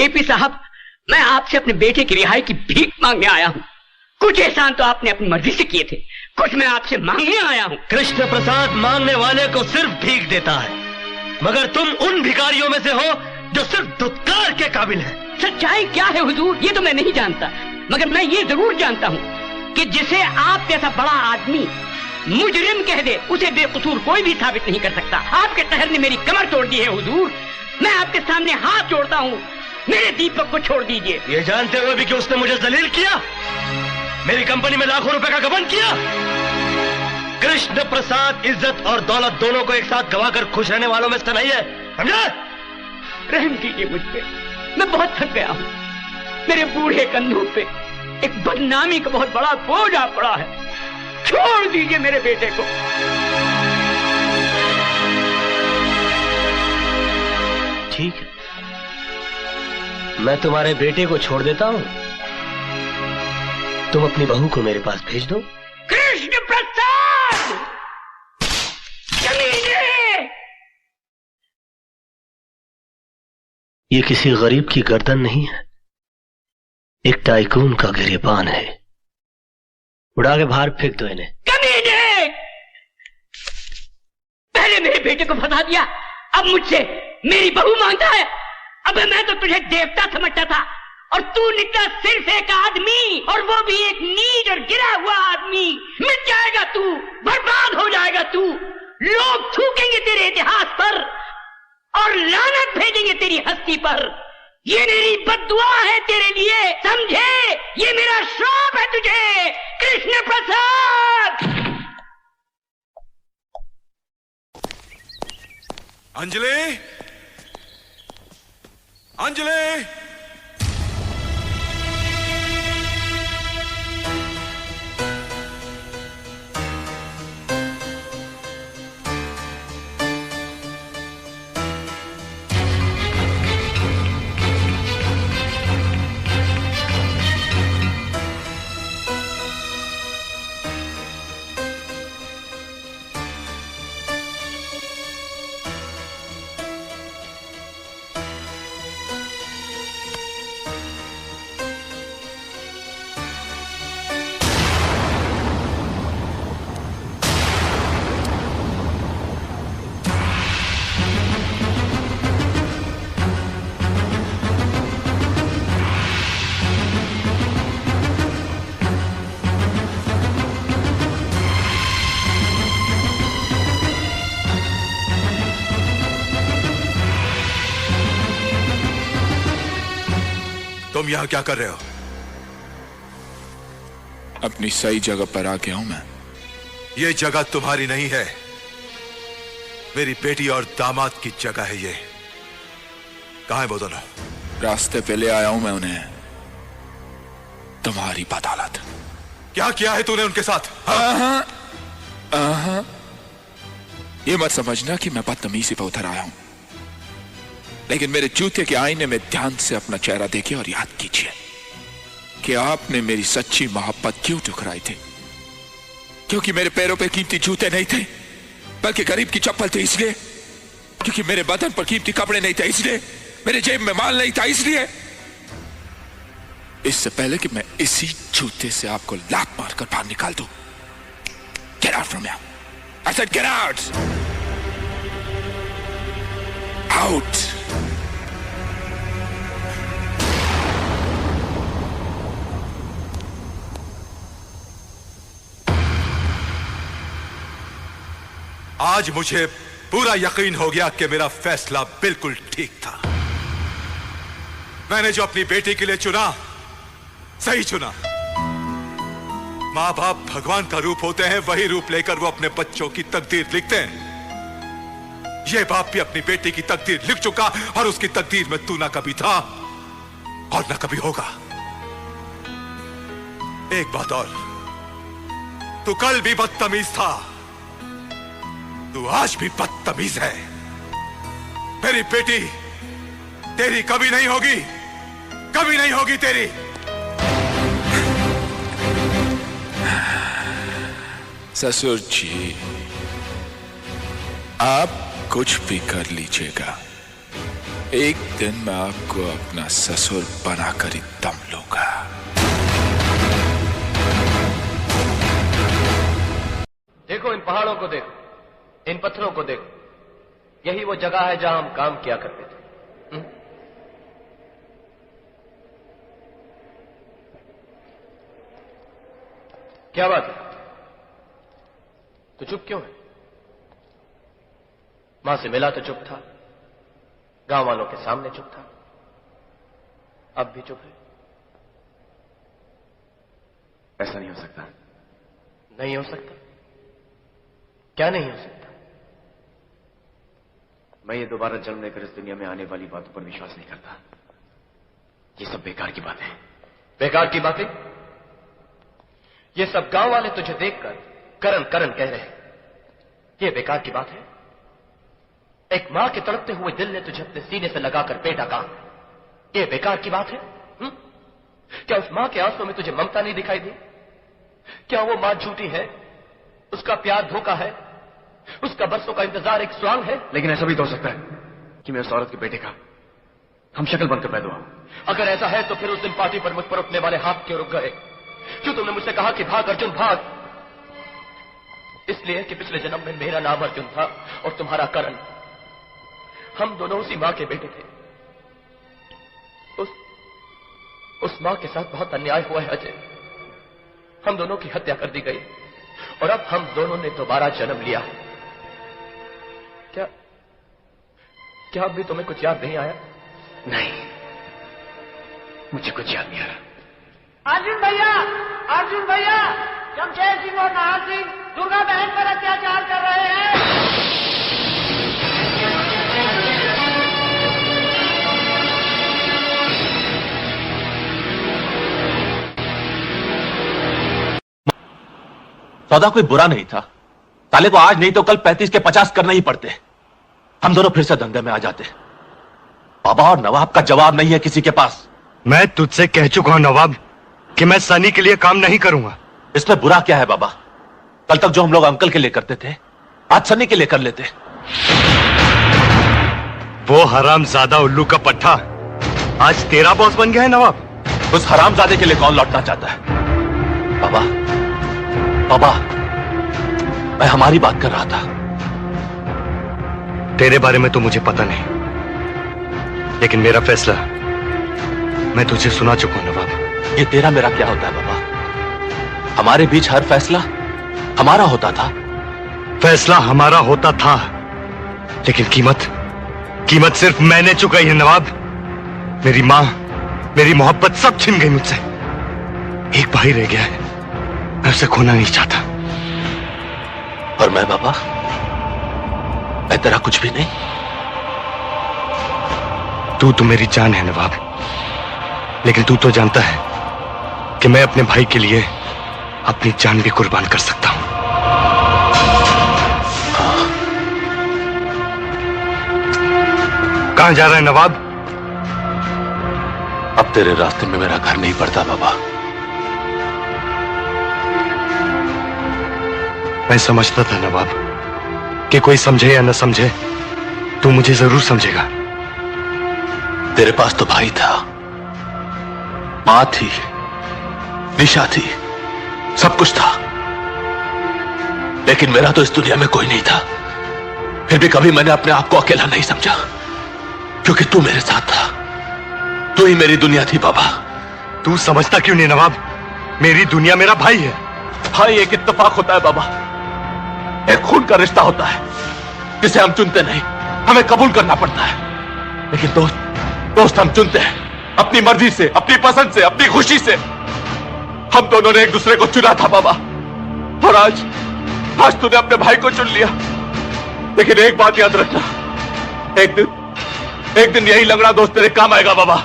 JP साहब, मैं आपसे अपने बेटे की रिहाई की भीख मांगने आया हूँ। कुछ एहसान तो आपने अपनी मर्जी से किए थे, कुछ मैं आपसे मांगने आया हूँ। कृष्ण प्रसाद मांगने वाले को सिर्फ भीख देता है, मगर तुम उन भिखारियों में से हो जो सिर्फ दुत्कार के काबिल है। सच्चाई क्या है हुजूर, ये तो मैं नहीं जानता, मगर मैं ये जरूर जानता हूँ कि जिसे आप जैसा बड़ा आदमी मुजरिम कह दे, उसे बेकसूर कोई भी साबित नहीं कर सकता। आपके कहर ने मेरी कमर तोड़ दी है हुजूर। मैं आपके सामने हाथ जोड़ता हूँ, मेरे दीपक को छोड़ दीजिए। ये जानते हुए भी कि उसने मुझे जलील किया, मेरी कंपनी में लाखों रुपए का गबन किया। कृष्ण प्रसाद इज्जत और दौलत दोनों को एक साथ गवाकर खुश रहने वालों में से नहीं है, समझे? रहम कीजिए मुझ पे, मैं बहुत थक गया हूँ। मेरे बूढ़े कंधों पे एक बदनामी का बहुत बड़ा बोझ आ पड़ा है। छोड़ दीजिए मेरे बेटे को। ठीक है, मैं तुम्हारे बेटे को छोड़ देता हूँ, तुम अपनी बहू को मेरे पास भेज दो। कृष्ण प्रसाद, कमीने! ये किसी गरीब की गर्दन नहीं है, एक टाइकून का गिरेबान है। उड़ा के बाहर फेंक दो इन्हें। कमीने! पहले मेरे बेटे को फंसा दिया, अब मुझसे मेरी बहू मांगता है। अबे मैं तो तुझे देवता समझता था और तू निकला सिर्फ एक आदमी, और वो भी एक नीच और गिरा हुआ आदमी। मिट जाएगा तू, बर्बाद हो जाएगा तू। लोग थूकेंगे तेरे इतिहास पर और लानत भेजेंगे तेरी हस्ती पर। ये मेरी बद्दुआ है तेरे लिए, समझे? ये मेरा श्राप है तुझे, कृष्ण प्रसाद। अंजलि, अंजलि, तुम यहां क्या कर रहे हो? अपनी सही जगह पर आ गया हूं मैं। ये जगह तुम्हारी नहीं है, मेरी बेटी और दामाद की जगह है ये। कहां है वो दोनों? रास्ते पे ले आया हूं मैं उन्हें, तुम्हारी बदौलत। क्या किया है तूने उनके साथ? ये मत समझना कि मैं बदतमीजी पे उतर आया हूं, लेकिन मेरे जूते के आईने में ध्यान से अपना चेहरा देखिए और याद कीजिए कि आपने मेरी सच्ची मोहब्बत क्यों ठुकराई थी। क्योंकि मेरे पैरों पे कीमती जूते नहीं थे, बल्कि गरीब की चप्पल थी इसलिए। क्योंकि मेरे बदन पर कीमती कपड़े नहीं थे इसलिए। मेरे जेब में माल नहीं था इसलिए। इससे पहले कि मैं इसी जूते से आपको लात मारकर बाहर निकाल दूं, get out from here. I said get out, out. आज मुझे पूरा यकीन हो गया कि मेरा फैसला बिल्कुल ठीक था। मैंने जो अपनी बेटी के लिए चुना, सही चुना। मां बाप भगवान का रूप होते हैं, वही रूप लेकर वो अपने बच्चों की तकदीर लिखते हैं। ये बाप भी अपनी बेटी की तकदीर लिख चुका, और उसकी तकदीर में तू ना कभी था और ना कभी होगा। एक बात और, तू कल भी बदतमीज था, तू आज भी बदतमीज है। मेरी बेटी तेरी कभी नहीं होगी, कभी नहीं होगी तेरी। ससुर जी, आप कुछ भी कर लीजिएगा, एक दिन मैं आपको अपना ससुर बनाकर ही दम लूंगा। देखो इन पहाड़ों को देखो, इन पत्थरों को देखो, यही वो जगह है जहां हम काम किया करते थे। क्या बात है, तो चुप क्यों है? मां से मिला तो चुप था, गांव वालों के सामने चुप था, अब भी चुप है। ऐसा नहीं हो सकता। नहीं हो सकता? क्या नहीं हो सकता? मैं ये दोबारा जन्म लेकर इस दुनिया में आने वाली बातों पर विश्वास नहीं करता। ये सब बेकार की बातें। बेकार की बातें? ये सब गांव वाले तुझे देखकर करन करन कह रहे हैं, ये बेकार की बात है? एक मां के तड़पते हुए दिल ने तुझे अपने सीने से लगाकर बेटा कहा, ये बेकार की बात है? क्या उस मां के आंसुओं में तुझे ममता नहीं दिखाई दी? क्या वो मां झूठी है? उसका प्यार धोखा है? उसका बरसों का इंतजार एक स्वांग है? लेकिन ऐसा भी तो हो सकता है कि मैं उस औरत के बेटे का हम शक्ल बनकर पैदा हुआ। अगर ऐसा है तो फिर उस दिन पार्टी पर मुझ पर उठने वाले हाथ क्यों रुक गए? क्यों तुमने मुझसे कहा कि भाग अर्जुन भाग? इसलिए कि पिछले जन्म में मेरा नाम अर्जुन था और तुम्हारा करण। हम दोनों उसी मां के बेटे थे। उस मां के साथ बहुत अन्याय हुआ है अजय। हम दोनों की हत्या कर दी गई और अब हम दोनों ने दोबारा जन्म लिया है। क्या अब भी तुम्हें कुछ याद नहीं आया? नहीं, मुझे कुछ याद नहीं आ रहा। अर्जुन भैया, जमशेद सिंह और नाहर सिंह दुर्गा बहन पर अत्याचार कर रहे हैं। सौदा कोई बुरा नहीं था, साले को आज नहीं तो कल 35 के 50 करना ही पड़ते। हम दोनों फिर से धंधे में आ जाते। बाबा और नवाब का जवाब नहीं है किसी के पास। मैं तुझसे कह चुका हूं नवाब कि मैं सनी के लिए काम नहीं करूंगा। इसमें बुरा क्या है बाबा? कल तक जो हम लोग अंकल के लिए करते थे, आज सनी के लिए कर लेते। वो हरामजादा उल्लू का पट्टा आज तेरा बॉस बन गया है नवाब। उस हरामजादे के लिए कौन लौटना चाहता है? बाबा बाबा, मैं हमारी बात कर रहा था। तेरे बारे में तो मुझे पता नहीं, लेकिन मेरा फैसला मैं तुझे सुना चुका हूं नवाब। ये तेरा मेरा क्या होता है बाबा? हमारे बीच हर फैसला हमारा होता था। फैसला हमारा होता था, लेकिन कीमत सिर्फ मैंने चुकाई है नवाब। मेरी मां, मेरी मोहब्बत सब छिन गई मुझसे। एक भाई रह गया है, मैं उसे खोना नहीं चाहता। और मैं बाबा, मैं तेरा कुछ भी नहीं। तू तो मेरी जान है नवाब, लेकिन तू तो जानता है कि मैं अपने भाई के लिए अपनी जान भी कुर्बान कर सकता हूं। कहां जा रहा है नवाब? अब तेरे रास्ते में मेरा घर नहीं पड़ता बाबा। मैं समझता था नवाब कि कोई समझे या न समझे, तू मुझे जरूर समझेगा। तेरे पास तो भाई था, मां थी, निशा थी, सब कुछ था, लेकिन मेरा तो इस दुनिया में कोई नहीं था। फिर भी कभी मैंने अपने आप को अकेला नहीं समझा, क्योंकि तू मेरे साथ था। तू ही मेरी दुनिया थी बाबा। तू समझता क्यों नहीं नवाब? मेरी दुनिया मेरा भाई है। भाई एक इत्तेफाक होता है बाबा, एक खून का रिश्ता होता है जिसे हम चुनते नहीं, हमें कबूल करना पड़ता है। लेकिन दोस्त हम चुनते हैं अपनी मर्जी से, अपनी पसंद से, अपनी खुशी से। हम दोनों ने एक दूसरे को चुना था बाबा, और आज तूने अपने भाई को चुन लिया। लेकिन एक बात याद रखना, एक दिन यही लंगड़ा दोस्त तेरे काम आएगा बाबा।